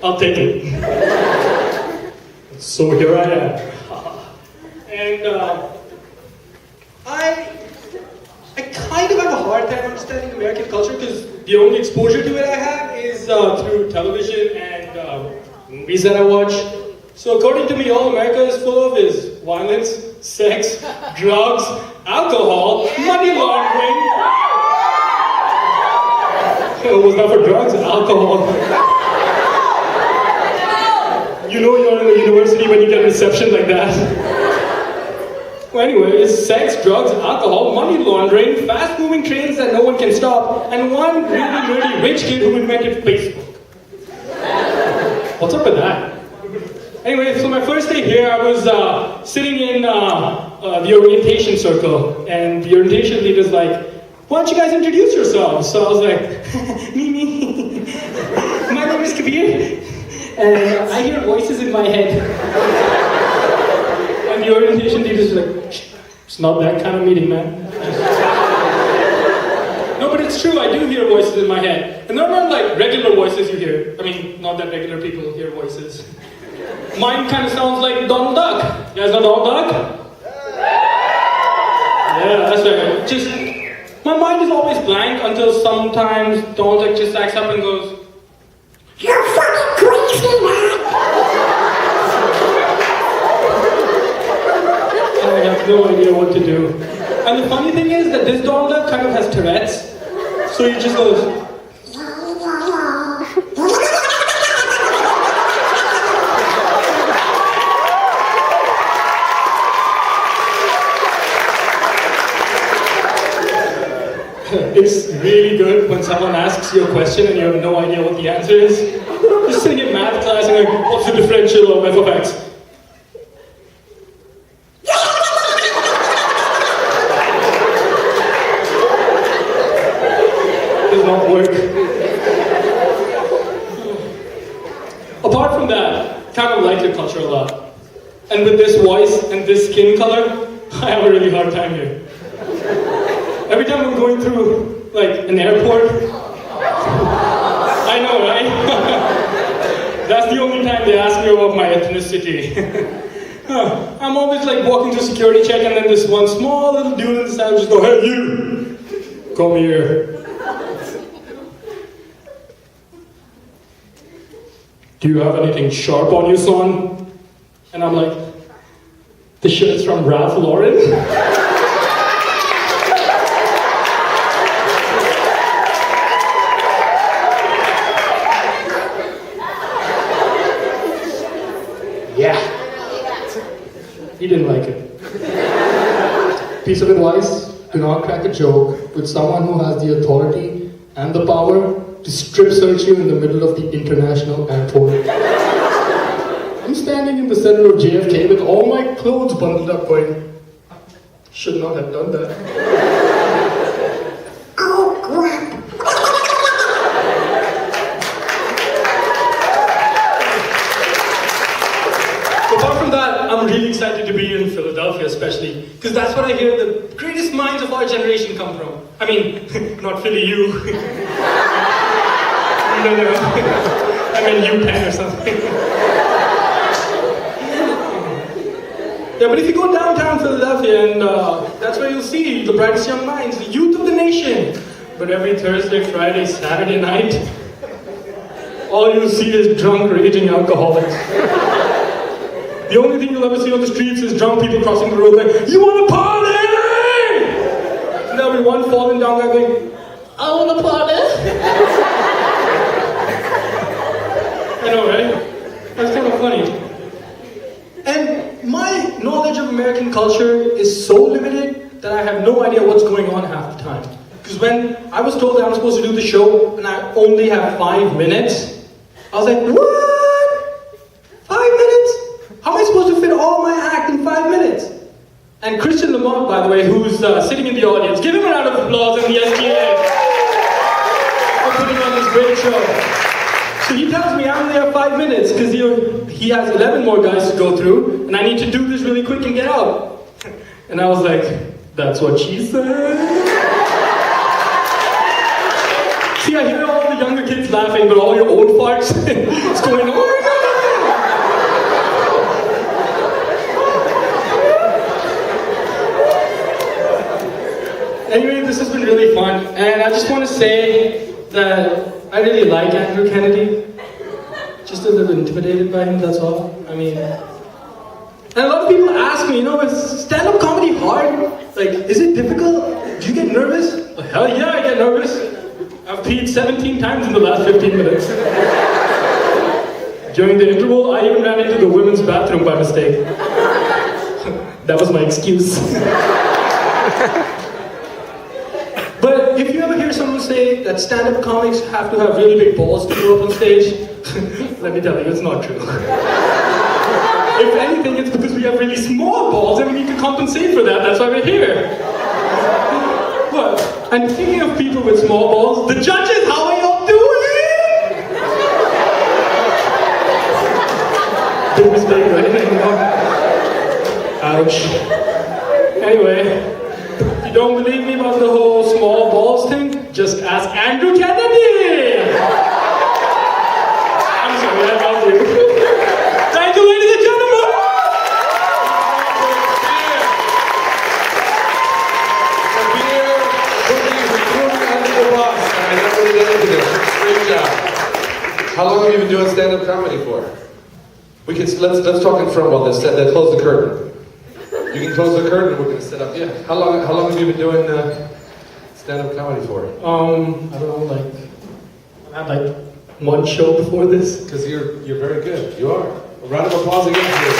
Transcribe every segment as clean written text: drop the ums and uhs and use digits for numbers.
I'll take it. So here I am. And I kind of have a hard time understanding American culture because the only exposure to it I have is through television and movies that I watch. So according to me, all America is full of is violence, sex, drugs, alcohol, money laundering. Was that for drugs? Alcohol. You know you're in a university when you get a reception like that. Well, anyway, it's sex, drugs, alcohol, money laundering, fast-moving trains that no one can stop, and one really, really rich kid who invented Facebook. What's up with that? Anyway, so my first day here, I was sitting in the orientation circle, and the orientation leader's like, why don't you guys introduce yourselves? So I was like, me. My name is Kabir, and I hear voices in my head. And the orientation leader's like, it's not that kind of meeting, man. No, but it's true, I do hear voices in my head. And they're not like regular voices you hear. I mean, not that regular people hear voices. Mine kind of sounds like Donald Duck. You guys know Donald Duck? Yeah, that's right. Just, my mind is always blank until sometimes Donald Duck just acts up and goes, "You're fucking crazy, man!" I have no idea what to do. And the funny thing is that this Donald Duck kind of has Tourette's. So he just goes, it's really good when someone asks you a question and you have no idea what the answer is. Just sitting in math class and like, what's the differential of f of x? Does not work. Apart from that, kind of like your culture a lot. And with this voice and this skin color, I have a really hard time here. Every time I'm going through, like, an airport, I know, right? That's the only time they ask me about my ethnicity. I'm always, like, walking through security check, and then this one small little dude in the side will just go, "Hey, you! Come here." "Do you have anything sharp on you, son?" And I'm like, "The shirt's from Ralph Lauren?" Yeah. He didn't like it. Piece of advice, do not crack a joke with someone who has the authority and the power to strip search you in the middle of the international airport. I'm standing in the center of JFK with all my clothes bundled up going, should not have done that. Oh, crap. Apart from that, I'm really excited to be here in Philadelphia especially, because that's where I hear the greatest minds of our generation come from. I mean, not PhilaU. No. I mean UPenn or something. Yeah, but if you go downtown Philadelphia, and that's where you'll see the brightest young minds, the youth of the nation. But every Thursday, Friday, Saturday night, all you'll see is drunk, raging alcoholics. The only thing you'll ever see on the streets is drunk people crossing the road like, "You want to party?" And there'll be one falling down guy going, "I want to party." I know, right? That's kind of funny. And my knowledge of American culture is so limited that I have no idea what's going on half the time. Because when I was told that I'm supposed to do the show and I only have 5 minutes, I was like, what? 5 minutes? How am I supposed to fit all my act in 5 minutes? And Christian Lamont, by the way, who's sitting in the audience, give him a round of applause in the SGA for putting on this great show. So he tells me I only have 5 minutes because he has 11 more guys to go through and I need to do this really quick and get out. And I was like, that's what she said. See, I hear all the younger kids kids laughing, but all your own farts is going on. Anyway, this has been really fun, and I just want to say that I really like Andrew Kennedy. Just a little intimidated by him, that's all. I mean, and a lot of people ask me, is stand-up comedy hard? Like, is it difficult? Do you get nervous? Well, hell yeah, I get nervous. I've peed 17 times in the last 15 minutes. During the interval, I even ran into the women's bathroom by mistake. That was my excuse. But if you ever hear someone say that stand-up comics have to have really big balls to go up on stage, let me tell you, it's not true. If anything, it's because we have really small balls and we need to compensate for that. That's why we're here. What? And speaking of people with small balls, the judges, how are y'all doing? Big mistake, right? Ouch. Anyway, if you don't believe me about the whole small balls thing, just ask Andrew Kennedy! I'm sorry, I love you. Thank you, ladies and gentlemen! Great job. How long have you been doing stand-up comedy for? Let's talk in front while let's close the curtain. You can close the curtain and we're gonna set up. Yeah. How long have you been doing stand-up comedy for? I don't know, I had one show before this. Because you're very good. You are. A round of applause again for you.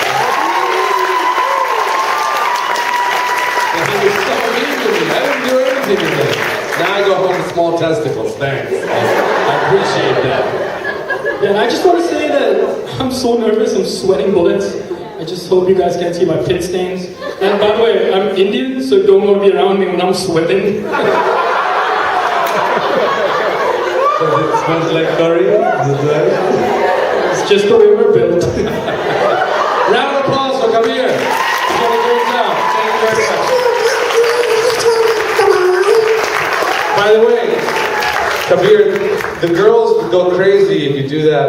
You were so mean to me. I didn't do anything today. Now I go home with small testicles. Thanks. I appreciate that. Yeah, and I just want to say that I'm so nervous, I'm sweating bullets. I just hope you guys can see my pit stains. And by the way, I'm Indian, so don't want to be around me when I'm sweating. Does it smell like curry? It's just the way we're built. Round of applause for Kabir. He's done a great job. Thank you very much. By the way, Kabir, the girls would go crazy if you do that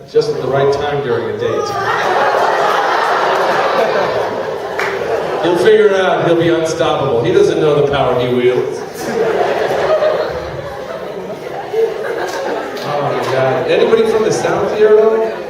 just at the right time during a date. You'll figure it out, he'll be unstoppable. He doesn't know the power he wields. Oh my God. Anybody from the South here at all?